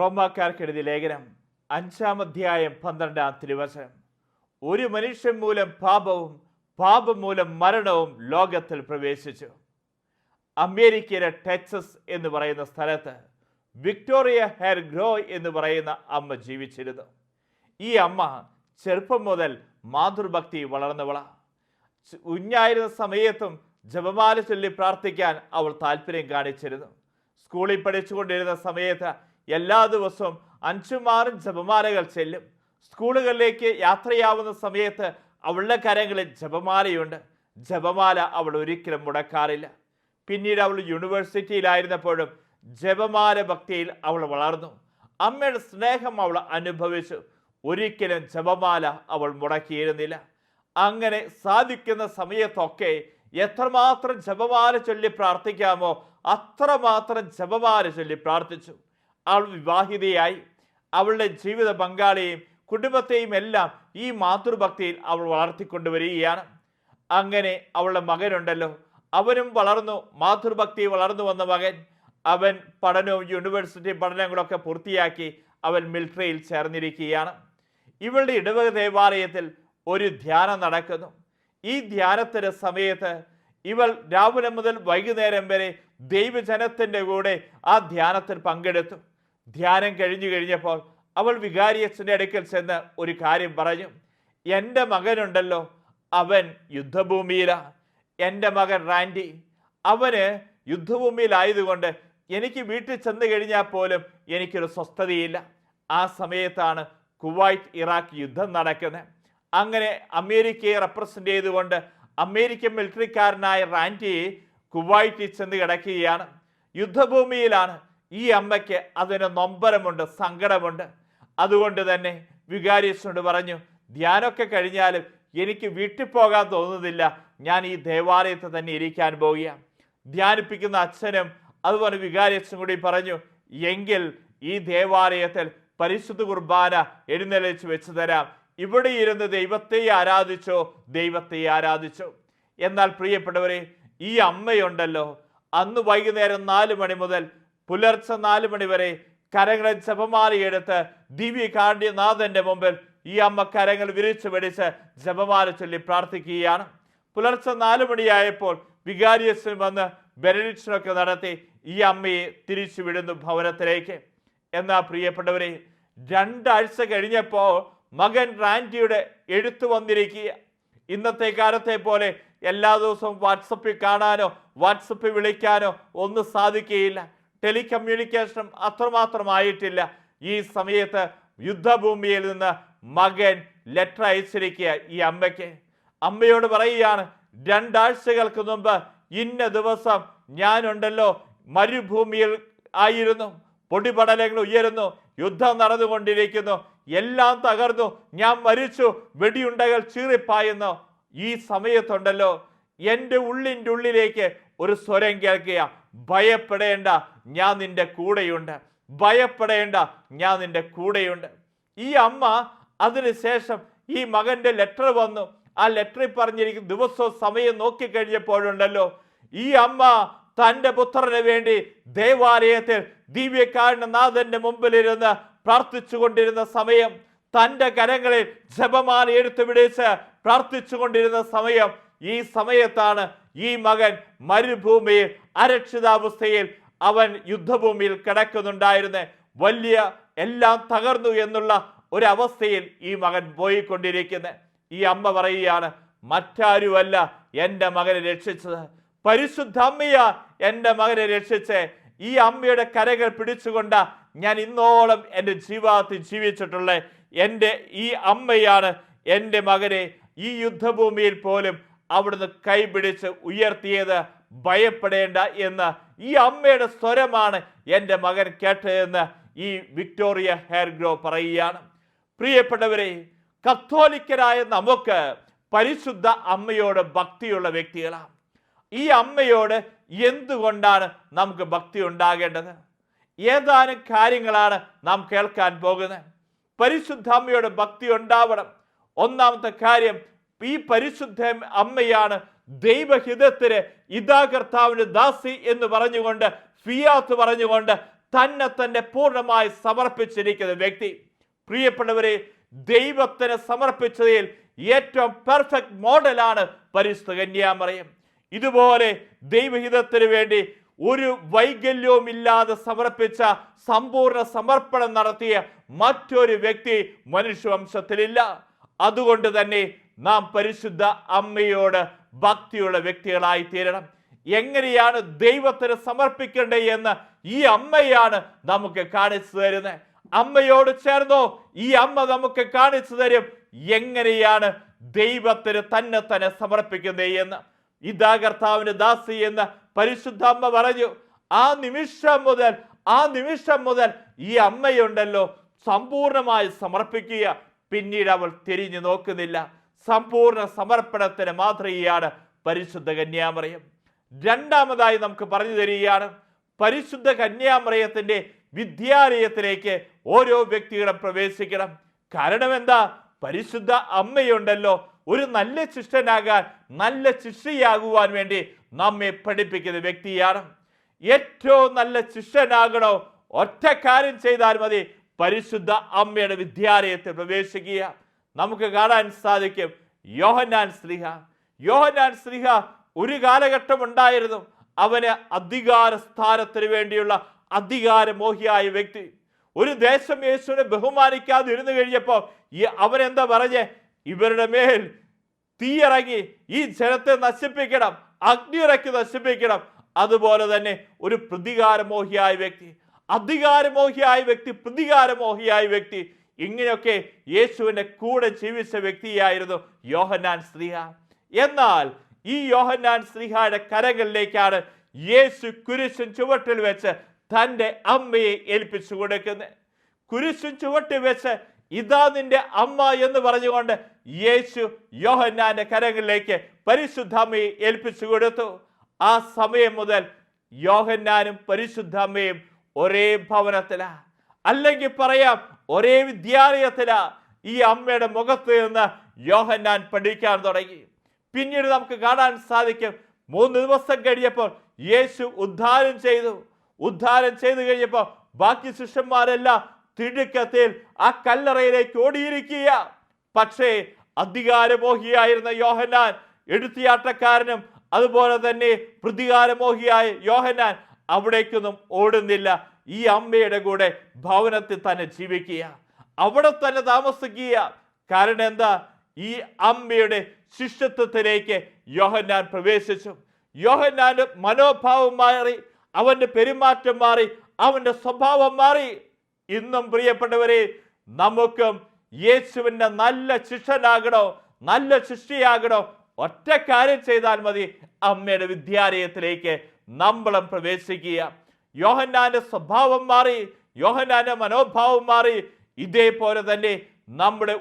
റോമാക്കാർക്ക് എഴുതിയ ലേഖനം 5-ാം അധ്യായം 12-ാം തിരുവചനം. ഒരു മനുഷ്യൻ മൂലം പാപവും പാപം മൂലം മരണവും ലോകത്തിൽ പ്രവേശിച്ചു. അമേരിക്കയിലെ ടെക്സസ് എന്ന് പറയുന്ന സ്ഥലത്ത് വിക്ടോറിയ ഹെർഗ്രോ എന്ന് പറയുന്ന അമ്മ ജീവിച്ചിരുന്നു. ഈ അമ്മ ചെറുപ്പം മുതൽ മാതൃഭക്തി വളർന്നവള. കുഞ്ഞായിരുന്ന സമയത്തും ജപമാല ചൊല്ലി പ്രാർത്ഥിക്കാൻ അവൾ താല്പര്യം കാണിച്ചിരുന്നു. സ്കൂളിൽ പഠിച്ചുകൊണ്ടിരുന്ന സമയത്ത് എല്ലാ ദിവസവും 5-6 ജപമാലകൾ ചെല്ലും. സ്കൂളുകളിലേക്ക് യാത്രയാവുന്ന സമയത്ത് അവളുടെ കരങ്ങളിൽ ജപമാലയുണ്ട്. ജപമാല അവൾ ഒരിക്കലും മുടക്കാറില്ല. പിന്നീട് അവൾ യൂണിവേഴ്സിറ്റിയിലായിരുന്നപ്പോഴും ജപമാല ഭക്തിയിൽ അവൾ വളർന്നു. അമ്മയുടെ സ്നേഹം അവൾ അനുഭവിച്ചു. ഒരിക്കലും ജപമാല അവൾ മുടക്കിയിരുന്നില്ല. അങ്ങനെ സാധിക്കുന്ന സമയത്തൊക്കെ എത്രമാത്രം ജപമാല ചൊല്ലി പ്രാർത്ഥിക്കാമോ അത്രമാത്രം ജപമാല ചൊല്ലി പ്രാർത്ഥിച്ചു. അവൾ വിവാഹിതയായി. അവളുടെ ജീവിത പങ്കാളിയെയും കുടുംബത്തെയും എല്ലാം ഈ മാതൃഭക്തിയിൽ അവൾ വളർത്തിക്കൊണ്ടുവരികയാണ്. അങ്ങനെ അവളുടെ മകനുണ്ടല്ലോ, അവനും വളർന്നു. മാതൃഭക്തി വളർന്നു വന്ന മകൻ, അവൻ പഠനവും യൂണിവേഴ്സിറ്റി പഠനങ്ങളൊക്കെ പൂർത്തിയാക്കി അവൻ മിലിറ്ററിയിൽ ചേർന്നിരിക്കുകയാണ്. ഇവളുടെ ഇടവക ദേവാലയത്തിൽ ഒരു ധ്യാനം നടക്കുന്നു. ഈ ധ്യാനത്തിന്റെ സമയത്ത് ഇവൾ രാവിലെ മുതൽ വൈകുന്നേരം വരെ ദൈവജനത്തിന്റെ കൂടെ ആ ധ്യാനത്തിൽ പങ്കെടുത്തു. ധ്യാനം കഴിഞ്ഞപ്പോൾ അവൾ വികാരിയച്ഛൻ്റെ അടുക്കൽ ചെന്ന് ഒരു കാര്യം പറഞ്ഞു. എൻ്റെ മകനുണ്ടല്ലോ, അവൻ യുദ്ധഭൂമിയിലാണ്. എൻ്റെ മകൻ റാൻഡി, അവന് യുദ്ധഭൂമിയിലായതുകൊണ്ട് എനിക്ക് വീട്ടിൽ ചെന്ന് കഴിഞ്ഞാൽ പോലും എനിക്കൊരു സ്വസ്ഥതയില്ല. ആ സമയത്താണ് കുവൈറ്റ് ഇറാഖ് യുദ്ധം നടക്കുന്നത്. അങ്ങനെ അമേരിക്കയെ റെപ്രസെൻ്റ് ചെയ്തുകൊണ്ട് അമേരിക്കൻ മിലിറ്ററിക്കാരനായ റാൻഡി കുവൈറ്റിൽ ചെന്ന് കിടക്കുകയാണ്. യുദ്ധഭൂമിയിലാണ്. ഈ അമ്മയ്ക്ക് അതിന് നൊമ്പരമുണ്ട്, സങ്കടമുണ്ട്. അതുകൊണ്ട് തന്നെ വികാരിയച്ഛനോട് പറഞ്ഞു, ധ്യാനമൊക്കെ കഴിഞ്ഞാലും എനിക്ക് വീട്ടിൽ പോകാൻ തോന്നുന്നില്ല, ഞാൻ ഈ ദേവാലയത്തിൽ തന്നെ ഇരിക്കാൻ പോവുകയാണ്. ധ്യാനിപ്പിക്കുന്ന അച്ഛനും അതുപോലെ വികാരിയച്ഛൻ കൂടി പറഞ്ഞു, എങ്കിൽ ഈ ദേവാലയത്തിൽ പരിശുദ്ധ കുർബാന എഴുന്നള്ളിച്ച് വെച്ച് തരാം, ഇവിടെ ഇരുന്ന് ദൈവത്തെ ആരാധിച്ചോ, ദൈവത്തെ ആരാധിച്ചോ. എന്നാൽ പ്രിയപ്പെട്ടവരെ, ഈ അമ്മയുണ്ടല്ലോ, അന്ന് വൈകുന്നേരം 4 മണി മുതൽ പുലർച്ചെ 4 മണി വരെ കരങ്ങളിൽ ജപമാലയെടുത്ത് ദിവ്യകാരുണ്യനാഥന്റെ മുമ്പിൽ ഈ അമ്മ കരങ്ങൾ വിരിച്ചു പിടിച്ച് ജപമാല ചൊല്ലി പ്രാർത്ഥിക്കുകയാണ്. പുലർച്ചെ 4 മണിയായപ്പോൾ വികാരിയച്ഛൻ വന്ന് ബെനഡിക്ഷനൊക്കെ നടത്തി ഈ അമ്മയെ തിരിച്ചു വിടുന്നു ഭവനത്തിലേക്ക്. എന്നാൽ പ്രിയപ്പെട്ടവരെ, 2 ആഴ്ച കഴിഞ്ഞപ്പോൾ മകൻ റാൻഡിയുടെ എഴുത്ത് വന്നിരിക്കുക. ഇന്നത്തെ കാലത്തെ പോലെ എല്ലാ ദിവസവും വാട്സപ്പിൽ കാണാനോ വാട്സപ്പിൽ വിളിക്കാനോ ഒന്നും സാധിക്കുകയില്ല. ടെലികമ്മ്യൂണിക്കേഷൻ അത്രമാത്രമായിട്ടില്ല. ഈ സമയത്ത് യുദ്ധഭൂമിയിൽ നിന്ന് മകൻ ലെറ്റർ അയച്ചിരിക്കുക ഈ അമ്മയ്ക്ക്. അമ്മയോട് പറയുകയാണ്, 2 ആഴ്ചകൾക്ക് മുമ്പ് ഇന്ന ദിവസം ഞാനുണ്ടല്ലോ മരുഭൂമിയിൽ ആയിരുന്നു, പൊടിപടലങ്ങൾ ഉയരുന്നു, യുദ്ധം നടന്നുകൊണ്ടിരിക്കുന്നു, എല്ലാം തകർന്നു, ഞാൻ മരിച്ചു, വെടിയുണ്ടകൾ ചീറിപ്പായുന്നു. ഈ സമയത്തുണ്ടല്ലോ എൻ്റെ ഉള്ളിൻ്റെ ഉള്ളിലേക്ക് ഒരു സ്വരം കേൾക്കുക, ഭയപ്പെടേണ്ട, ഞാൻ നിന്റെ കൂടെയുണ്ട്, ഭയപ്പെടേണ്ട, ഞാൻ നിന്റെ കൂടെയുണ്ട്. ഈ അമ്മ അതിനുശേഷം ഈ മകന്റെ ലെറ്റർ വന്നു. ആ ലെറ്ററിൽ പറഞ്ഞിരിക്കുന്ന ദിവസവും സമയം നോക്കിക്കഴിഞ്ഞപ്പോഴുണ്ടല്ലോ ഈ അമ്മ തൻ്റെ പുത്രന് വേണ്ടി ദേവാലയത്തിൽ ദിവ്യകാരുണ്യനാഥന്റെ മുമ്പിലിരുന്ന് പ്രാർത്ഥിച്ചു കൊണ്ടിരുന്ന സമയം, തൻ്റെ കരങ്ങളിൽ ജപമാല എടുത്തു പിടിച്ച് പ്രാർത്ഥിച്ചു കൊണ്ടിരുന്ന സമയം, ഈ സമയത്താണ് ഈ മകൻ മരുഭൂമിയിൽ അരക്ഷിതാവസ്ഥയിൽ അവൻ യുദ്ധഭൂമിയിൽ കിടക്കുന്നുണ്ടായിരുന്ന വലിയ എല്ലാം തകർന്നു എന്നുള്ള ഒരവസ്ഥയിൽ ഈ മകൻ പോയിക്കൊണ്ടിരിക്കുന്നത്. ഈ അമ്മ പറയുകയാണ്, മറ്റാരുമല്ല എൻ്റെ മകനെ രക്ഷിച്ചത്, പരിശുദ്ധ അമ്മയാ എൻ്റെ മകനെ രക്ഷിച്ച്. ഈ അമ്മയുടെ കരകൾ പിടിച്ചുകൊണ്ട ഞാൻ ഇന്നോളം എൻ്റെ ജീവിതത്തിൽ ജീവിച്ചിട്ടുള്ള എൻ്റെ ഈ അമ്മയാണ് എൻ്റെ മകനെ ഈ യുദ്ധഭൂമിയിൽ പോലും അവിടുന്ന് കൈപിടിച്ച് ഉയർത്തിയത്. ഭയപ്പെടേണ്ട എന്ന് ഈ അമ്മയുടെ സ്വരമാണ് എൻ്റെ മകൻ കേട്ടതെന്ന് ഈ വിക്ടോറിയ ഹെർഗ്രോ പറയുകയാണ്. പ്രിയപ്പെട്ടവരെ, കത്തോലിക്കരായ നമുക്ക് പരിശുദ്ധ അമ്മയോട് ഭക്തിയുള്ള വ്യക്തികളാണ്. ഈ അമ്മയോട് എന്തുകൊണ്ടാണ് നമുക്ക് ഭക്തി ഉണ്ടാകേണ്ടത്? ഏതാനും കാര്യങ്ങളാണ് നാം കേൾക്കാൻ പോകുന്നത്. പരിശുദ്ധ അമ്മയോട് ഭക്തി ഉണ്ടാവണം. ഒന്നാമത്തെ കാര്യം, ഈ പരിശുദ്ധ അമ്മയാണ് ദൈവഹിതത്തിന് ഇതാ കർത്താവിന് ദാസി എന്ന് പറഞ്ഞുകൊണ്ട്, ഫിയാത്ത് പറഞ്ഞുകൊണ്ട് തന്നെ പൂർണ്ണമായി സമർപ്പിച്ചിരിക്കുന്ന വ്യക്തി. പ്രിയപ്പെട്ടവരെ, ദൈവത്തിന് സമർപ്പിച്ചതിൽ ഏറ്റവും പെർഫെക്റ്റ് മോഡലാണ് പരിശുദ്ധ കന്യാമറിയം. ഇതുപോലെ ദൈവഹിതത്തിന് വേണ്ടി ഒരു വൈകല്യവും ഇല്ലാതെ സമർപ്പിച്ച, സമ്പൂർണ്ണ സമർപ്പണം നടത്തിയ മറ്റൊരു വ്യക്തി മനുഷ്യവംശത്തിലില്ല. അതുകൊണ്ട് തന്നെ നാം പരിശുദ്ധ അമ്മയോട് ഭക്തിയുള്ള വ്യക്തികളായി തീരണം. എങ്ങനെയാണ് ദൈവത്തിന് സമർപ്പിക്കേണ്ടത് എന്ന് ഈ അമ്മയാണ് നമുക്ക് കാണിച്ചു തരുന്നത്. അമ്മയോട് ചേർന്നോ ഈ അമ്മ നമുക്ക് കാണിച്ചു തരും എങ്ങനെയാണ് ദൈവത്തിന് തന്നെ സമർപ്പിക്കുന്നത് എന്ന്. ഇതാ കർത്താവിന് ദാസി എന്ന് പരിശുദ്ധ അമ്മ പറഞ്ഞു. ആ നിമിഷം മുതൽ ഈ അമ്മയുണ്ടല്ലോ സമ്പൂർണമായി സമർപ്പിക്കുക. പിന്നീട് അവൾ തിരിഞ്ഞു നോക്കുന്നില്ല. സമ്പൂർണ്ണ സമർപ്പണത്തിന് മാതൃകയാണ് പരിശുദ്ധ കന്യാമറിയം. രണ്ടാമതായി നമുക്ക് പറഞ്ഞു തരികയാണ്, പരിശുദ്ധ കന്യാമറിയത്തിന്റെ വിദ്യാലയത്തിലേക്ക് ഓരോ വ്യക്തികളും പ്രവേശിക്കണം. കാരണം എന്താ? പരിശുദ്ധ അമ്മയുണ്ടല്ലോ ഒരു നല്ല ശിഷ്യനാകാൻ, നല്ല ശിഷ്യയാകുവാൻ വേണ്ടി നമ്മെ പഠിപ്പിക്കുന്ന വ്യക്തിയാണ്. ഏറ്റവും നല്ല ശിഷ്യനാകണോ, ഒറ്റ കാര്യം ചെയ്താൽ മതി, പരിശുദ്ധ അമ്മയുടെ വിദ്യാലയത്തിൽ പ്രവേശിക്കുക. നമുക്ക് കാണാൻ സാധിക്കും യോഹന്നാൻ ശ്ലീഹ ഒരു കാലഘട്ടം ഉണ്ടായിരുന്നു. അവന് അധികാര സ്ഥാനത്തിന് വേണ്ടിയുള്ള അധികാരമോഹിയായ വ്യക്തി. ഒരു ദേശം യേശുവിനെ ബഹുമാനിക്കാതെ ഇരുന്നു കഴിഞ്ഞപ്പോൾ അവരെന്താ പറഞ്ഞേ? ഇവരുടെ മേൽ തീയിറങ്ങി ഈ ജനത്തെ നശിപ്പിക്കണം, അഗ്നി ഇറക്കി നശിപ്പിക്കണം. അതുപോലെ തന്നെ ഒരു പ്രതികാരമോഹിയായ വ്യക്തി, അധികാരമോഹിയായ വ്യക്തി, പ്രതികാരമോഹിയായ വ്യക്തി, ഇങ്ങനെയൊക്കെ യേശുവിന്റെ കൂടെ ജീവിച്ച വ്യക്തിയായിരുന്നു യോഹന്നാൻ ശ്ലീഹ. എന്നാൽ ഈ യോഹന്നാൻ ശ്ലീഹയുടെ കരങ്ങളിലേക്കാണ് യേശു കുരിശിൻ ചുവട്ടിൽ വെച്ച് തൻ്റെ അമ്മയെ ഏൽപ്പിച്ചു കൊടുക്കുന്നത്. കുരിശിൻ ചുവട്ടിൽ വെച്ച് ഇതാ നിന്റെ അമ്മ എന്ന് പറഞ്ഞുകൊണ്ട് യേശു യോഹന്നാന്റെ കരങ്ങളിലേക്ക് പരിശുദ്ധ അമ്മയെ ഏൽപ്പിച്ചു കൊടുത്തു. ആ സമയം മുതൽ യോഹന്നാനും പരിശുദ്ധ അമ്മയും ഒരേ ഭവനത്തിലാ, അല്ലെങ്കിൽ പറയാം ഒരേ വിദ്യാലയത്തിലാ. ഈ അമ്മയുടെ മുഖത്ത് നിന്ന് യോഹന്നാൻ പഠിക്കാൻ തുടങ്ങി. പിന്നീട് നമുക്ക് കാണാൻ സാധിക്കും 3 ദിവസം കഴിഞ്ഞപ്പോൾ യേശു ഉദ്ധാരം ചെയ്തു കഴിഞ്ഞപ്പോൾ ബാക്കി ശിഷ്യന്മാരെല്ലാം തിടുക്കത്തിൽ ആ കല്ലറയിലേക്ക് ഓടിയിരിക്കുക. പക്ഷേ അധികാരമോഹിയായിരുന്ന യോഹന്നാൻ, എടുത്തിയാട്ടക്കാരനും അതുപോലെ തന്നെ പ്രതികാരമോഹിയായ യോഹന്നാൻ അവിടേക്കൊന്നും ഓടുന്നില്ല. ഈ അമ്മയുടെ കൂടെ ഭവനത്തിൽ തന്നെ ജീവിക്കുക, അവിടെ തന്നെ താമസിക്കുക. കാരണം എന്താ? ഈ അമ്മയുടെ ശിഷ്യത്വത്തിലേക്ക് യോഹന്നാൻ പ്രവേശിച്ചു. യോഹന്നാന്റെ മനോഭാവം മാറി, അവന്റെ പെരുമാറ്റം മാറി, അവന്റെ സ്വഭാവം മാറി. ഇന്നും പ്രിയപ്പെട്ടവരെ, നമുക്കും യേശുവിന്റെ നല്ല ശിഷ്യനാകണോ, നല്ല ശിഷ്യയാകണോ, ഒറ്റ കാര്യം ചെയ്താൽ മതി, അമ്മയുടെ വിദ്യാലയത്തിലേക്ക് നമ്മളും പ്രവേശിക്കുക. യോഹന്നാന്റെ സ്വഭാവം മാറി, യോഹന്നാന്റെ മനോഭാവം മാറി. ഇതേപോലെ തന്നെ നമ്മുടെ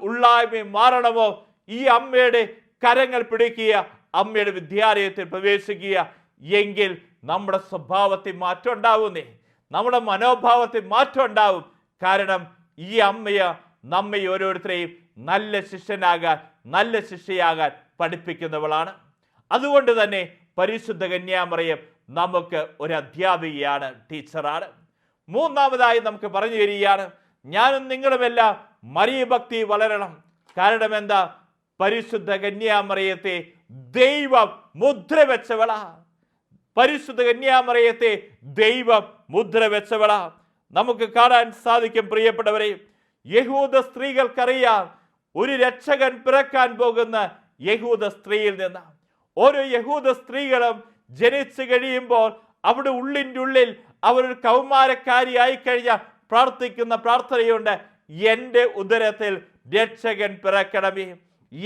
ഉള്ളായ്മയും മാറണമോ? ഈ അമ്മയുടെ കരങ്ങൾ പിടിക്കുക, അമ്മയുടെ വിദ്യാലയത്തിൽ പ്രവേശിക്കുക. എങ്കിൽ നമ്മുടെ സ്വഭാവത്തിൽ മാറ്റം ഉണ്ടാവുന്നേ, നമ്മുടെ മനോഭാവത്തിൽ മാറ്റം ഉണ്ടാവും. കാരണം ഈ അമ്മയെ നമ്മെ ഓരോരുത്തരെയും നല്ല ശിഷ്യനാകാൻ, നല്ല ശിഷ്യയാകാൻ പഠിപ്പിക്കുന്നവളാണ്. അതുകൊണ്ട് തന്നെ പരിശുദ്ധ കന്യാമറിയം നമുക്ക് ഒരു അധ്യാപികയാണ്, ടീച്ചറാണ്. മൂന്നാമതായി നമുക്ക് പറഞ്ഞു തരികയാണ്, ഞാനും നിങ്ങളുമെല്ലാം മറിയ ഭക്തി വളരണം. കാരണം എന്താ? പരിശുദ്ധ കന്യാമറിയത്തെ ദൈവം മുദ്ര വെച്ചവളാ. പരിശുദ്ധ കന്യാമറിയത്തെ ദൈവം മുദ്ര വെച്ചവളാ. നമുക്ക് കാണാൻ സാധിക്കും പ്രിയപ്പെട്ടവരെ, യഹൂദ സ്ത്രീകൾക്കറിയാം ഒരു രക്ഷകൻ പിറക്കാൻ പോകുന്ന യഹൂദ സ്ത്രീയിൽ നിന്ന്. ഓരോ യഹൂദ സ്ത്രീകളും ജനിച്ചു കഴിയുമ്പോൾ അവിടെ ഉള്ളിൻ്റെ ഉള്ളിൽ അവരൊരു കൗമാരക്കാരിയായി കഴിഞ്ഞാൽ പ്രാർത്ഥിക്കുന്ന പ്രാർത്ഥനയുണ്ട്, എൻ്റെ ഉദരത്തിൽ രക്ഷകൻ പിറക്കണമേ,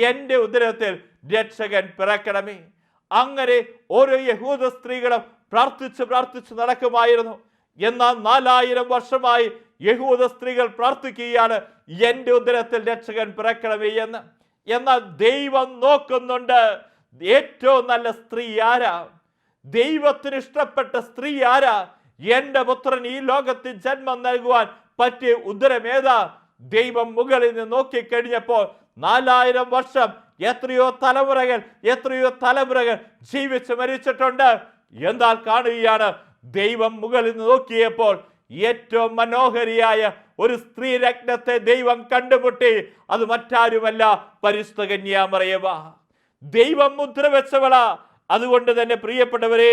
എൻ്റെ ഉദരത്തിൽ രക്ഷകൻ പിറക്കണമേ. അങ്ങനെ ഓരോ യഹൂദ സ്ത്രീകളും പ്രാർത്ഥിച്ച് നടക്കുമായിരുന്നു. എന്നാൽ 4000 വർഷമായി യഹൂദ സ്ത്രീകൾ പ്രാർത്ഥിക്കുകയാണ്, എൻ്റെ ഉദരത്തിൽ രക്ഷകൻ പിറക്കണമേ എന്ന്. എന്നാൽ ദൈവം നോക്കുന്നുണ്ട്, ഏറ്റവും നല്ല സ്ത്രീ ആരാ, ദൈവത്തിന് ഇഷ്ടപ്പെട്ട സ്ത്രീ ആരാ, എൻ്റെ പുത്രൻ ഈ ലോകത്തിൽ ജന്മം നൽകുവാൻ പറ്റിയ ഉദരമേതാ? ദൈവം മുകളിൽ നിന്ന് നോക്കിക്കഴിഞ്ഞപ്പോൾ 4000 വർഷം എത്രയോ തലമുറകൾ ജീവിച്ച് മരിച്ചിട്ടുണ്ട്. എന്നാൽ കാണുകയാണ് ദൈവം മുകളിൽ നിന്ന് നോക്കിയപ്പോൾ ഏറ്റവും മനോഹരിയായ ഒരു സ്ത്രീ രത്നത്തെ ദൈവം കണ്ടുമുട്ടി. അത് മറ്റാരുമല്ല, പരിശുദ്ധ കന്യാമറിയവ. ദൈവം മുദ്ര വെച്ചവളാ. അതുകൊണ്ട് തന്നെ പ്രിയപ്പെട്ടവരെ,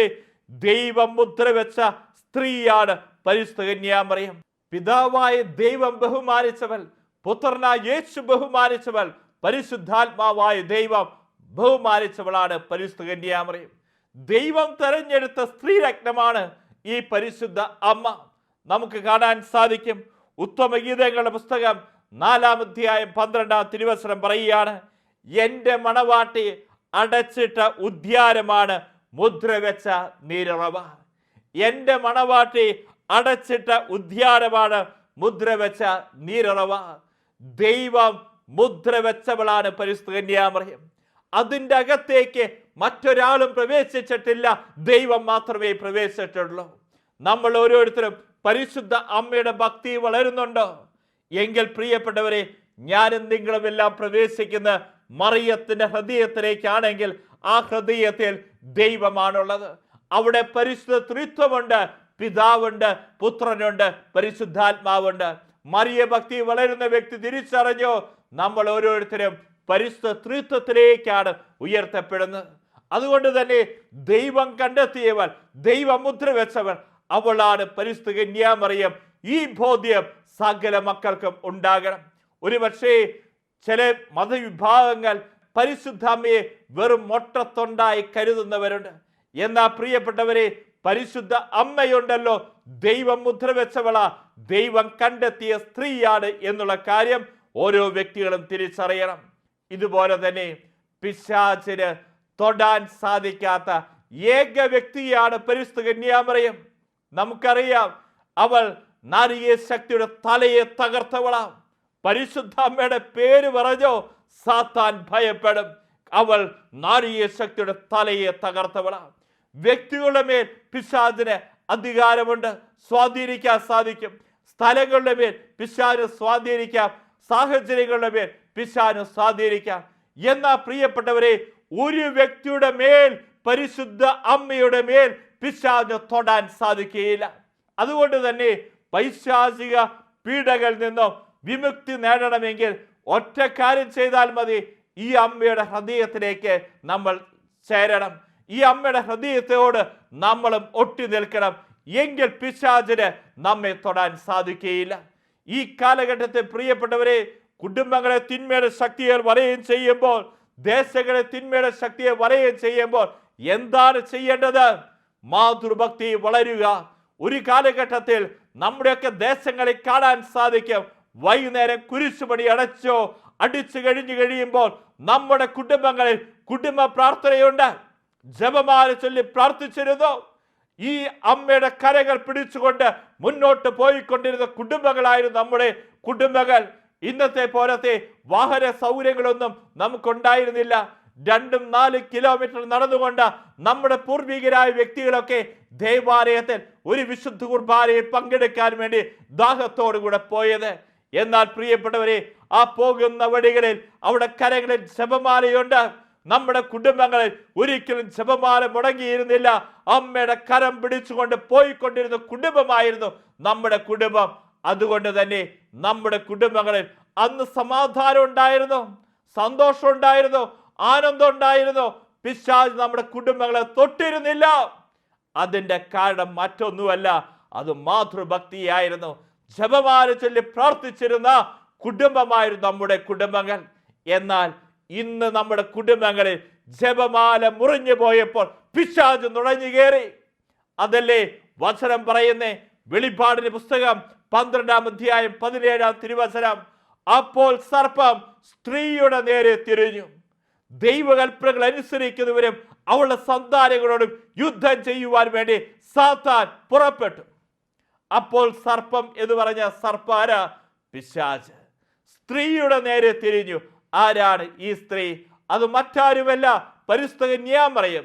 ദൈവം മുദ്ര വെച്ച സ്ത്രീയാണ് പരിശുദ്ധ കന്യാമറിയം. പിതാവായ ദൈവം ബഹുമാനിച്ചവൾ, പുത്രനായ യേശു ബഹുമാനിച്ചവൾ, പരിശുദ്ധാത്മാവായ ദൈവം ബഹുമാനിച്ചവളാണ് പരിശുദ്ധ കന്യാമറിയം. ദൈവം തെരഞ്ഞെടുത്ത സ്ത്രീ രത്നമാണ് ഈ പരിശുദ്ധ അമ്മ. നമുക്ക് കാണാൻ സാധിക്കും. ഉത്തമഗീതങ്ങളുടെ പുസ്തകം 4-ാം അധ്യായം 12-ാം തിരുവചനം പറയുകയാണ്, എൻ്റെ മണവാട്ടി അടച്ചിട്ട ഉദ്യാനമാണ് മുദ്ര വെച്ച നീരുറവ. എൻ്റെ മണവാട്ടി അടച്ചിട്ട ഉദ്യാനമാണ് മുദ്ര വെച്ച നീരുറവ. ദൈവം മുദ്ര വെച്ചവളാണ് പരിശുദ്ധ കന്യാമറിയം. അതിൻ്റെ അകത്തേക്ക് മറ്റൊരാളും പ്രവേശിച്ചിട്ടില്ല, ദൈവം മാത്രമേ പ്രവേശിച്ചിട്ടുള്ളൂ. നമ്മൾ ഓരോരുത്തരും പരിശുദ്ധ അമ്മയുടെ ഭക്തി വളരുന്നുണ്ടോ എങ്കിൽ പ്രിയപ്പെട്ടവരെ, ഞാനും നിങ്ങളും എല്ലാം പ്രവേശിക്കുന്ന മറിയത്തിന്റെ ഹൃദയത്തിലേക്കാണെങ്കിൽ ആ ഹൃദയത്തിൽ ദൈവമാണുള്ളത്. അവിടെ പരിശുദ്ധ ത്രിത്വമുണ്ട്, പിതാവുണ്ട്, പുത്രനുണ്ട്, പരിശുദ്ധാത്മാവുണ്ട്. മറിയ ഭക്തി വളരുന്ന വ്യക്തി തിരിച്ചറിഞ്ഞോ, നമ്മൾ ഓരോരുത്തരും പരിശുദ്ധ ത്രിത്വത്തിലേക്കാണ് ഉയർത്തപ്പെടുന്നത്. അതുകൊണ്ട് തന്നെ ദൈവം കണ്ടെത്തിയവൾ, ദൈവം മുദ്ര വെച്ചവൾ, അവളാണ് പരിശുദ്ധ കന്യാമറിയം. ഈ ബോധ്യം സകല മക്കൾക്കും ഉണ്ടാകണം. ഒരുപക്ഷേ ചില മതവിഭാഗങ്ങൾ പരിശുദ്ധ അമ്മയെ വെറും മൊട്ടത്തൊണ്ടായി കരുതുന്നവരുണ്ട്. എന്നാൽ പ്രിയപ്പെട്ടവരെ, പരിശുദ്ധ അമ്മയുണ്ടല്ലോ, ദൈവം മുദ്ര വെച്ചവളാ, ദൈവം കണ്ടെത്തിയ സ്ത്രീയാണ് എന്നുള്ള കാര്യം ഓരോ വ്യക്തികളും തിരിച്ചറിയണം. ഇതുപോലെ തന്നെ പിശാചിന് തൊടാൻ സാധിക്കാത്ത ഏക വ്യക്തിയാണ് പരിശുദ്ധ കന്യാമറിയം. നമുക്കറിയാം, അവൾ നാരിക ശക്തിയുടെ തലയെ തകർത്തവളാം. പരിശുദ്ധ അമ്മയുടെ പേര് പറഞ്ഞോ സാത്താൻ ഭയപ്പെടും. അവൾ നാരിക ശക്തിയുടെ തലയെ തകർത്തവളാം. വ്യക്തികളുടെ മേൽ പിശാചിന് അധികാരമുണ്ട്, സ്വാധീനിക്കാൻ സാധിക്കും. സ്ഥലങ്ങളുടെ മേൽ പിശാചിന് സ്വാധീനിക്കാം, സാഹചര്യങ്ങളുടെ മേൽ പിശാചിന് സ്വാധീനിക്കാം. എന്നാൽ പ്രിയപ്പെട്ടവരെ, ഒരു വ്യക്തിയുടെ മേൽ, പരിശുദ്ധ അമ്മയുടെ മേൽ പിശാചിന് തൊടാൻ സാധിക്കുകയില്ല. അതുകൊണ്ട് തന്നെ പൈശാചിക പീഡകളിൽ നിന്നും വിമുക്തി നേടണമെങ്കിൽ ഒറ്റ കാര്യം ചെയ്താൽ മതി, ഈ അമ്മയുടെ ഹൃദയത്തിലേക്ക് നമ്മൾ ചേരണം. ഈ അമ്മയുടെ ഹൃദയത്തോട് നമ്മളും ഒട്ടി നിൽക്കണം. എങ്കിൽ പിശാചിന് നമ്മെ തൊടാൻ സാധിക്കുകയില്ല. ഈ കാലഘട്ടത്തിൽ പ്രിയപ്പെട്ടവരെ, കുടുംബങ്ങളെ തിന്മയുടെ ശക്തിയെ വലയം ചെയ്യുമ്പോൾ, ദേശങ്ങളെ തിന്മയുടെ ശക്തിയെ വലയം ചെയ്യുമ്പോൾ എന്താണ് ചെയ്യേണ്ടത്? മാതൃഭക്തി വളരുക. ഒരു കാലഘട്ടത്തിൽ നമ്മുടെയൊക്കെ ദേശങ്ങളിൽ കാണാൻ സാധിക്കും, വൈകുന്നേരം കുരിശുപടി അടിച്ചു കഴിയുമ്പോൾ നമ്മുടെ കുടുംബങ്ങളിൽ കുടുംബ പ്രാർത്ഥനയുണ്ട്. ജപമാല ചൊല്ലി പ്രാർത്ഥിച്ചിരുന്നു. ഈ അമ്മയുടെ കരകൾ പിടിച്ചുകൊണ്ട് മുന്നോട്ട് പോയിക്കൊണ്ടിരുന്ന കുടുംബങ്ങളായിരുന്നു നമ്മുടെ കുടുംബങ്ങൾ. ഇന്നത്തെ പോലത്തെ വാഹന സൗകര്യങ്ങളൊന്നും നമുക്കുണ്ടായിരുന്നില്ല. 2-4 കിലോമീറ്റർ നടന്നുകൊണ്ട് നമ്മുടെ പൂർവികരായ വ്യക്തികളൊക്കെ ദേവാലയത്തിൽ ഒരു വിശുദ്ധ കുർബാനയിൽ പങ്കെടുക്കാൻ വേണ്ടി ദാഹത്തോടുകൂടെ പോയത്. എന്നാൽ പ്രിയപ്പെട്ടവരെ, ആ പോകുന്ന വഴികളിൽ അവിടെ കരകളിൽ ജപമാലയുണ്ട്. നമ്മുടെ കുടുംബങ്ങളിൽ ഒരിക്കലും ജപമാല മുടങ്ങിയിരുന്നില്ല. അമ്മയുടെ കരം പിടിച്ചുകൊണ്ട് പോയിക്കൊണ്ടിരുന്ന കുടുംബമായിരുന്നു നമ്മുടെ കുടുംബം. അതുകൊണ്ട് തന്നെ നമ്മുടെ കുടുംബങ്ങളിൽ അന്ന് സമാധാനം ഉണ്ടായിരുന്നു, സന്തോഷം ഉണ്ടായിരുന്നു, ആനന്ദം ഉണ്ടായിരുന്നു. പിശാച് നമ്മുടെ കുടുംബങ്ങളെ തൊട്ടിരുന്നില്ല. അതിൻ്റെ കാരണം മറ്റൊന്നുമല്ല, അത് മാതൃഭക്തിയായിരുന്നു. ജപമാല ചൊല്ലി പ്രാർത്ഥിച്ചിരുന്ന കുടുംബമായിരുന്നു നമ്മുടെ കുടുംബങ്ങൾ. എന്നാൽ ഇന്ന് നമ്മുടെ കുടുംബങ്ങളിൽ ജപമാല മുറിഞ്ഞു പോയപ്പോൾ പിശാച് നുഴഞ്ഞു കയറി. അതല്ലേ വചനം പറയുന്നേ, വെളിപ്പാടിന്റെ പുസ്തകം 12-ാം അധ്യായം 17-ാം തിരുവചനം, അപ്പോൾ സർപ്പം സ്ത്രീയുടെ നേരെ തിരിഞ്ഞു, ദൈവകൽപ്പനകൾ അനുസരിക്കുന്നവരും അവളുടെ സന്താനങ്ങളോടും യുദ്ധം ചെയ്യുവാൻ വേണ്ടി സാത്താൻ പുറപ്പെട്ടു. അപ്പോൾ സർപ്പം എന്ന് പറഞ്ഞ സർപ്പാര പിശാച് സ്ത്രീയുടെ നേരെ തിരിഞ്ഞു. ആരാണ് ഈ സ്ത്രീ? അത് മറ്റാരുമല്ല, പരിശുദ്ധ കന്യാമറിയം.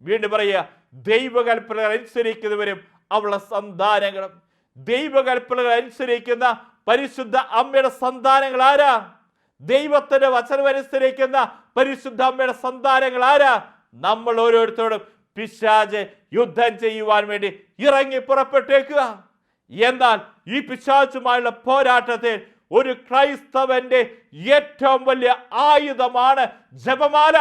വീണ്ടും പറയുക, ദൈവകൽപ്പനകൾ അനുസരിക്കുന്നവരും അവളുടെ സന്താനങ്ങളും. ദൈവകൽപ്പനകൾ അനുസരിക്കുന്ന പരിശുദ്ധ അമ്മയുടെ സന്താനങ്ങൾ ആരാ? ദൈവത്തിന്റെ വചനം അനുസരിക്കുന്ന പരിശുദ്ധ അമ്മയുടെ സന്താനങ്ങൾ ആരാ? നമ്മൾ ഓരോരുത്തരോടും പിശാച് യുദ്ധം ചെയ്യുവാൻ വേണ്ടി ഇറങ്ങി പുറപ്പെട്ടേക്കുക. എന്നാൽ ഈ പിശാചുമായുള്ള പോരാട്ടത്തിൽ ഒരു ക്രൈസ്തവന്റെ ഏറ്റവും വലിയ ആയുധമാണ് ജപമാല.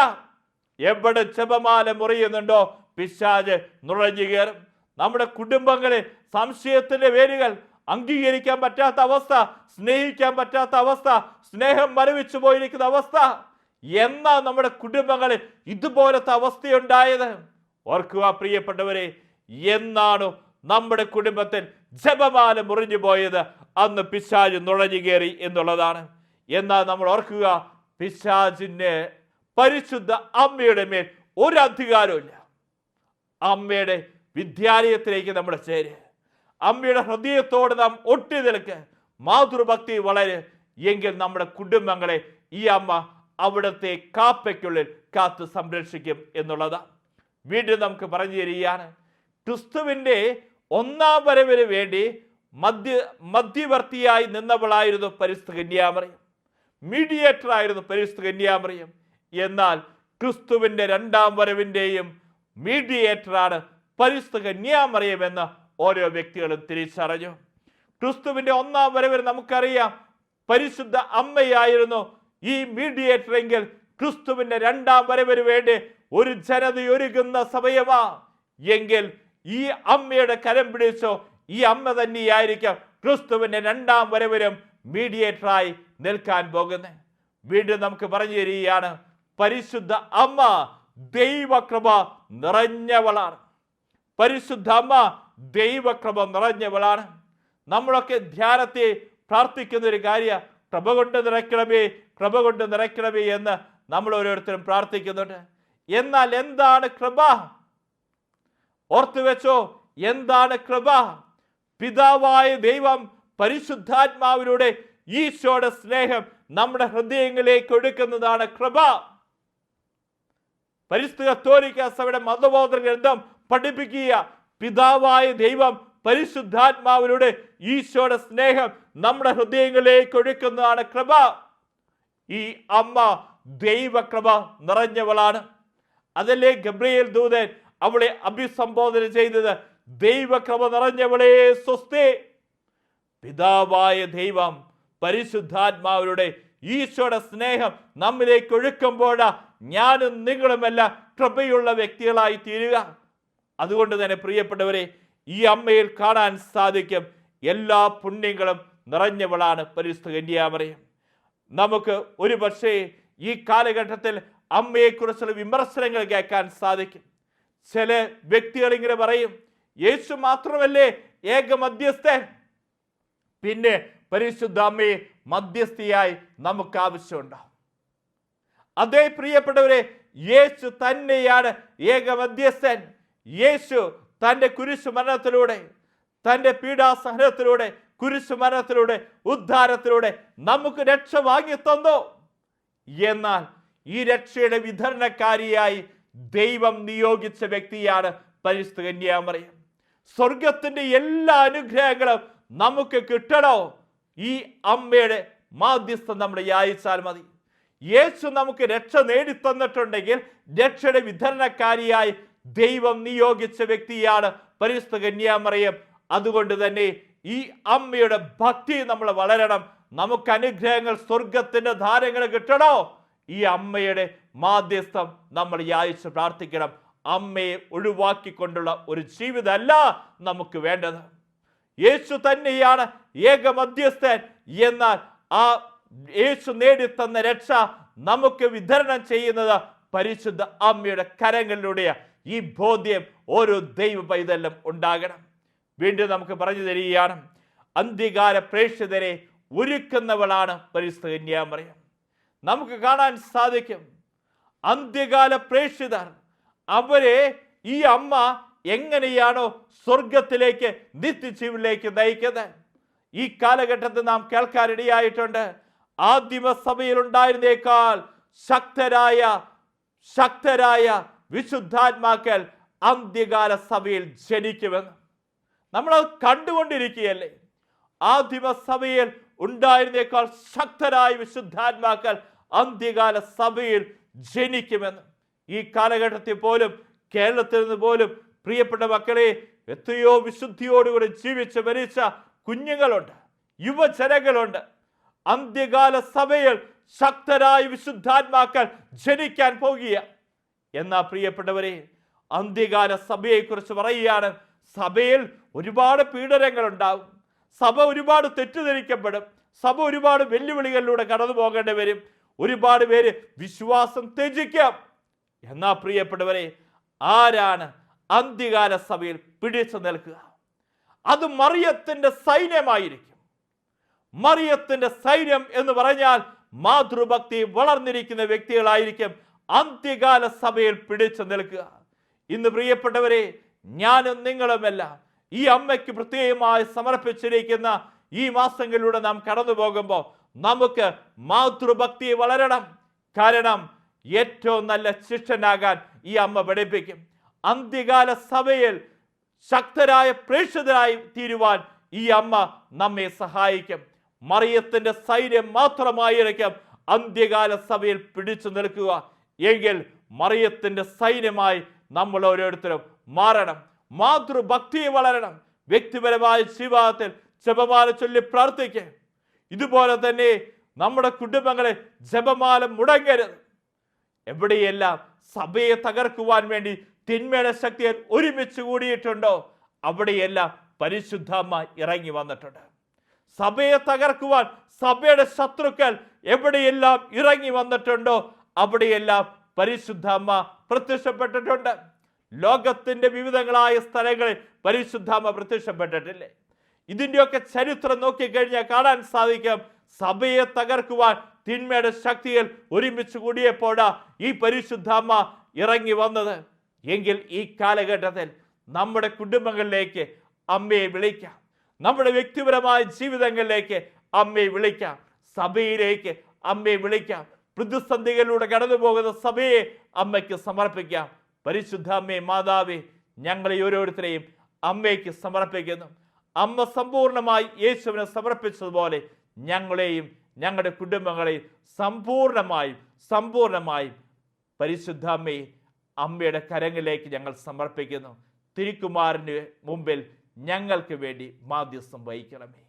എവിടെ ജപമാല മുറിയുന്നുണ്ടോ പിശാച് നുഴഞ്ഞു കയറും. നമ്മുടെ കുടുംബങ്ങളിൽ സംശയത്തിന്റെ വേരുകൾ, അംഗീകരിക്കാൻ പറ്റാത്ത അവസ്ഥ, സ്നേഹിക്കാൻ പറ്റാത്ത അവസ്ഥ, സ്നേഹം മരവിച്ചു പോയിരിക്കുന്ന അവസ്ഥ. എന്നാ നമ്മുടെ കുടുംബങ്ങളിൽ ഇതുപോലത്തെ അവസ്ഥയുണ്ടായത്? ഓർക്കുക പ്രിയപ്പെട്ടവരെ, എന്നാണോ നമ്മുടെ കുടുംബത്തിൽ ജപമാല മുറിഞ്ഞു പോയത്, അന്ന് പിശാച് നുഴഞ്ഞു കയറി എന്നുള്ളതാണ്. എന്നാൽ നമ്മൾ ഓർക്കുക, പിശാചിന് പരിശുദ്ധ അമ്മയുടെ മേൽ ഒരു അധികാരമില്ല. അമ്മയുടെ വിദ്യാലയത്തിലേക്ക് നമ്മൾ ചേരുക, അമ്മയുടെ ഹൃദയത്തോട് നാം ഒട്ടി നിൽക്ക്, മാതൃഭക്തി വളര്, എങ്കിൽ നമ്മുടെ കുടുംബങ്ങളെ ഈ അമ്മ അവിടുത്തെ കാപ്പയ്ക്കുള്ളിൽ കാത്തു സംരക്ഷിക്കും എന്നുള്ളതാണ്. വീണ്ടും നമുക്ക് പറഞ്ഞു തരികയാണ്, ക്രിസ്തുവിന്റെ ഒന്നാം വരവിന് വേണ്ടി മധ്യവർത്തിയായി നിന്നവളായിരുന്നു പരിശുദ്ധ കന്യാമറിയം. മീഡിയേറ്റർ ആയിരുന്നു പരിശുദ്ധ കന്യാമറിയം. എന്നാൽ ക്രിസ്തുവിന്റെ രണ്ടാം വരവിന്റെയും മീഡിയേറ്ററാണ് പരിശുദ്ധ കന്യാമറിയം എന്ന് ഓരോ വ്യക്തികളും തിരിച്ചറിഞ്ഞു. ക്രിസ്തുവിന്റെ ഒന്നാം വരവിൽ നമുക്കറിയാം പരിശുദ്ധ അമ്മയായിരുന്നു ഈ മീഡിയേറ്റർ എങ്കിൽ, ക്രിസ്തുവിന്റെ രണ്ടാം വരവിന് വേണ്ടി ഒരു ജനത ഒരുങ്ങുന്ന സമയമാ എങ്കിൽ ഈ അമ്മയുടെ കരം പിടിച്ചോ, ഈ അമ്മ തന്നെയായിരിക്കും ക്രിസ്തുവിന്റെ രണ്ടാം വരവിലും മീഡിയേറ്ററായി നിൽക്കാൻ പോകുന്നത്. വീണ്ടും നമുക്ക് പറഞ്ഞു തരികയാണ്, പരിശുദ്ധ അമ്മ ദൈവകൃപ നിറഞ്ഞവളാണ്. പരിശുദ്ധ അമ്മ ദൈവകൃപ നിറഞ്ഞവളാണ്. നമ്മളൊക്കെ ധ്യാനത്തെ പ്രാർത്ഥിക്കുന്ന ഒരു കാര്യം, കൃപ കൊണ്ട് നിറയ്ക്കണമേ, കൃപ കൊണ്ട് നിറയ്ക്കണമേ എന്ന് നമ്മൾ ഓരോരുത്തരും പ്രാർത്ഥിക്കുന്നുണ്ട്. എന്നാൽ എന്താണ് കൃപ? ഓർത്തു വെച്ചോ, എന്താണ് കൃപ? പിതാവായ ദൈവം പരിശുദ്ധാത്മാവിലൂടെ ഈശോയുടെ സ്നേഹം നമ്മുടെ ഹൃദയങ്ങളിലേക്ക് ഒഴുക്കുന്നതാണ് കൃപ. പരിശുദ്ധ കത്തോലിക്ക സഭയുടെ മതബോധന ഗ്രന്ഥം പഠിപ്പിക്കുക, പിതാവായ ദൈവം പരിശുദ്ധാത്മാവിലൂടെ ഈശോയുടെ സ്നേഹം നമ്മുടെ ഹൃദയങ്ങളിലേക്ക് ഒഴുക്കുന്നതാണ് കൃപ. ഈ അമ്മ ദൈവകൃപ നിറഞ്ഞവളാണ്. അതല്ലേ ഗബ്രിയേൽ ദൂതൻ അവളെ അഭിസംബോധന ചെയ്തത്, ദൈവകൃപ നിറഞ്ഞവളെ സ്വസ്തി. പിതാവായ ദൈവം പരിശുദ്ധാത്മാവിലൂടെ ഈശോയുടെ സ്നേഹം നമ്മിലേക്ക് ഒഴുക്കുമ്പോഴാ ഞാനും നിങ്ങളുമെല്ലാം കൃപയുള്ള വ്യക്തികളായി തീരുക. അതുകൊണ്ട് തന്നെ പ്രിയപ്പെട്ടവരെ, ഈ അമ്മയിൽ കാണാൻ സാധിക്കും എല്ലാ പുണ്യങ്ങളും നിറഞ്ഞവളാണ് പരിശുദ്ധ കന്യാമറിയം. നമുക്ക് ഒരു പക്ഷേ ഈ കാലഘട്ടത്തിൽ അമ്മയെക്കുറിച്ചുള്ള വിമർശനങ്ങൾ കേൾക്കാൻ സാധിക്കും. ചില വ്യക്തികൾ ഇങ്ങനെ പറയും, യേശു മാത്രമല്ലേ ഏക മധ്യസ്ഥൻ, പിന്നെ പരിശുദ്ധ അമ്മയെ മധ്യസ്ഥയായി നമുക്ക് ആവശ്യമുണ്ടോ? അതേ പ്രിയപ്പെട്ടവരെ, യേശു തന്നെയാണ് ഏക മധ്യസ്ഥൻ. യേശു തൻ്റെ കുരിശുമരണത്തിലൂടെ, തൻ്റെ പീഡാസഹനത്തിലൂടെ, കുരിശുമരണത്തിലൂടെ, ഉദ്ധാരത്തിലൂടെ നമുക്ക് രക്ഷ വാങ്ങി തന്നു. എന്നാൽ ഈ രക്ഷയുടെ വിതരണക്കാരിയായി ദൈവം നിയോഗിച്ച വ്യക്തിയാണ് പരിശുദ്ധ കന്യാമറിയം. സ്വർഗത്തിന്റെ എല്ലാ അനുഗ്രഹങ്ങളും നമുക്ക് കിട്ടണോ? ഈ അമ്മയുടെ മാധ്യസ്ഥം നമ്മൾ യാചിച്ചാൽ മതി. യേശു നമുക്ക് രക്ഷ നേടിത്തന്നിട്ടുണ്ടെങ്കിൽ രക്ഷയുടെ വിതരണക്കാരിയായി ദൈവം നിയോഗിച്ച വ്യക്തിയാണ് പരിശുദ്ധ കന്യാമറിയം. അതുകൊണ്ട് തന്നെ ഈ അമ്മയുടെ ഭക്തി നമ്മൾ വളരണം. നമുക്ക് അനുഗ്രഹങ്ങൾ, സ്വർഗത്തിന്റെ ധാരങ്ങൾ കിട്ടണോ? ഈ അമ്മയുടെ മാധ്യസ്ഥം നമ്മൾ യാചിച്ച് പ്രാർത്ഥിക്കണം. അമ്മയെ ഒഴിവാക്കിക്കൊണ്ടുള്ള ഒരു ജീവിതമല്ല നമുക്ക് വേണ്ടത്. യേശു തന്നെയാണ് ഏക മധ്യസ്ഥൻ. എന്നാൽ ആ യേശു നേടിത്തന്ന രക്ഷ നമുക്ക് വിതരണം ചെയ്യുന്നത് പരിശുദ്ധ അമ്മയുടെ കരങ്ങളിലൂടെയാണ്. ഈ ബോധ്യം ഓരോ ദൈവ പൈതലും ഉണ്ടാകണം. വീണ്ടും നമുക്ക് പറഞ്ഞു തരികയാണ്, അന്ത്യകാല പ്രേക്ഷിതരെ ഒരുക്കുന്നവളാണ് പരിശുദ്ധ കന്യാമറിയം. നമുക്ക് കാണാൻ സാധിക്കും അന്ത്യകാല പ്രേക്ഷിതർ, അവരെ ഈ അമ്മ എങ്ങനെയാണോ സ്വർഗത്തിലേക്ക്, നിത്യജീവനിലേക്ക് നയിക്കുന്നത്. ഈ കാലഘട്ടത്തിൽ നാം കേൾക്കാനിടയായിട്ടുണ്ട്, ആദിമ സഭയിൽ ഉണ്ടായിരുന്നേക്കാൾ ശക്തരായ വിശുദ്ധാത്മാക്കൾ അന്ത്യകാല സഭയിൽ ജനിക്കുമെന്ന് നമ്മളത് കണ്ടുകൊണ്ടിരിക്കുകയല്ലേ. ആദിമ സഭയിൽ ഉണ്ടായിരുന്നേക്കാൾ ശക്തരായ വിശുദ്ധാത്മാക്കൾ അന്ത്യകാല സഭയിൽ ജനിക്കുമെന്ന്. ഈ കാലഘട്ടത്തിൽ പോലും കേരളത്തിൽ നിന്ന് പോലും പ്രിയപ്പെട്ട മക്കളെ എത്രയോ വിശുദ്ധിയോടുകൂടി ജീവിച്ച് മരിച്ച കുഞ്ഞുങ്ങളുണ്ട്, യുവജനങ്ങളുണ്ട്. അന്ത്യകാല സഭയിൽ ശക്തരായ വിശുദ്ധാത്മാക്കൾ ജനിക്കാൻ പോകുക. എന്നാ പ്രിയപ്പെട്ടവരെ, അന്ത്യകാല സഭയെക്കുറിച്ച് പറയുകയാണ്, സഭയിൽ ഒരുപാട് പീഡനങ്ങൾ ഉണ്ടാവും, സഭ ഒരുപാട് തെറ്റിദ്ധരിക്കപ്പെടും, സഭ ഒരുപാട് വെല്ലുവിളികളിലൂടെ കടന്നു പോകേണ്ടി വരും, ഒരുപാട് പേര് വിശ്വാസം ത്യജിക്കാം. എന്നാ പ്രിയപ്പെട്ടവരെ, ആരാണ് അന്ത്യകാല സഭയിൽ പിടിച്ചു നിൽക്കുക? അത് മറിയത്തിന്റെ സൈന്യമായിരിക്കും. മറിയത്തിന്റെ സൈന്യം എന്ന് പറഞ്ഞാൽ മാതൃഭക്തി വളർന്നിരിക്കുന്ന വ്യക്തികളായിരിക്കും അന്ത്യകാല സഭയിൽ പിടിച്ചു നിൽക്കുക. ഇന്ന് പ്രിയപ്പെട്ടവരെ, ഞാനും നിങ്ങളുമെല്ലാം ഈ അമ്മയ്ക്ക് പ്രത്യേകമായി സമർപ്പിച്ചിരിക്കുന്ന ഈ മാസങ്ങളിലൂടെ നാം കടന്നു പോകുമ്പോൾ നമുക്ക് മാതൃഭക്തി വളരണം. കാരണം ഏറ്റവും നല്ല ശിഷ്യനാകാൻ ഈ അമ്മ പഠിപ്പിക്കും. അന്ത്യകാല സഭയിൽ ശക്തരായ പ്രേക്ഷിതരായി തീരുവാൻ ഈ അമ്മ നമ്മെ സഹായിക്കും. മറിയത്തിന്റെ സൈന്യം മാത്രമായിരിക്കും അന്ത്യകാല സഭയിൽ പിടിച്ചു നിൽക്കുക. എങ്കിൽ മറിയത്തിന്റെ സൈന്യമായി നമ്മൾ ഓരോരുത്തരും മാറണം. മാതൃഭക്തി വളരണം. വ്യക്തിപരമായ ജീവിതത്തിൽ ജപമാല ചൊല്ലി പ്രാർത്ഥിക്കുക. ഇതുപോലെ തന്നെ നമ്മുടെ കുടുംബങ്ങളെ ജപമാല മുടങ്ങരുത്. എവിടെയെല്ലാം സഭയെ തകർക്കുവാൻ വേണ്ടി തിന്മയുടെ ശക്തികൾ ഒരുമിച്ച് കൂടിയിട്ടുണ്ടോ അവിടെയെല്ലാം പരിശുദ്ധാമ്മ ഇറങ്ങി വന്നിട്ടുണ്ട്. സഭയെ തകർക്കുവാൻ സഭയുടെ ശത്രുക്കൾ എവിടെയെല്ലാം ഇറങ്ങി വന്നിട്ടുണ്ടോ അവിടെയെല്ലാം പരിശുദ്ധാമ്മ പ്രത്യക്ഷപ്പെട്ടിട്ടുണ്ട്. ലോകത്തിന്റെ വിവിധങ്ങളായ സ്ഥലങ്ങളിൽ പരിശുദ്ധാമ്മ പ്രത്യക്ഷപ്പെട്ടിട്ടില്ലേ? ഇതിൻ്റെയൊക്കെ ചരിത്രം നോക്കിക്കഴിഞ്ഞാൽ കാണാൻ സാധിക്കും, സഭയെ തകർക്കുവാൻ തിന്മയുടെ ശക്തികൾ ഒരുമിച്ച് കൂടിയപ്പോഴാ ഈ പരിശുദ്ധാമ്മ ഇറങ്ങി വന്നത്. എങ്കിൽ ഈ കാലഘട്ടത്തിൽ നമ്മുടെ കുടുംബങ്ങളിലേക്ക് അമ്മയെ വിളിക്കാം, നമ്മുടെ വ്യക്തിപരമായ ജീവിതങ്ങളിലേക്ക് അമ്മയെ വിളിക്കാം, സഭയിലേക്ക് അമ്മയെ വിളിക്കാം. പ്രതിസന്ധികളിലൂടെ കടന്നു പോകുന്ന സഭയെ അമ്മയ്ക്ക് സമർപ്പിക്കാം. പരിശുദ്ധ അമ്മേ, മാതാവേ, ഞങ്ങളെ ഓരോരുത്തരെയും അമ്മയ്ക്ക് സമർപ്പിക്കുന്നു. അമ്മ സമ്പൂർണമായി യേശുവിനെ സമർപ്പിച്ചതുപോലെ ഞങ്ങളെയും ഞങ്ങളുടെ കുടുംബങ്ങളെയും സമ്പൂർണമായും പരിശുദ്ധ അമ്മയെ അമ്മയുടെ കരങ്ങളിലേക്ക് ഞങ്ങൾ സമർപ്പിക്കുന്നു. തിരുക്കുമാരന് മുമ്പിൽ ഞങ്ങൾക്ക് വേണ്ടി മാധ്യസ്ഥം വഹിക്കണമേ.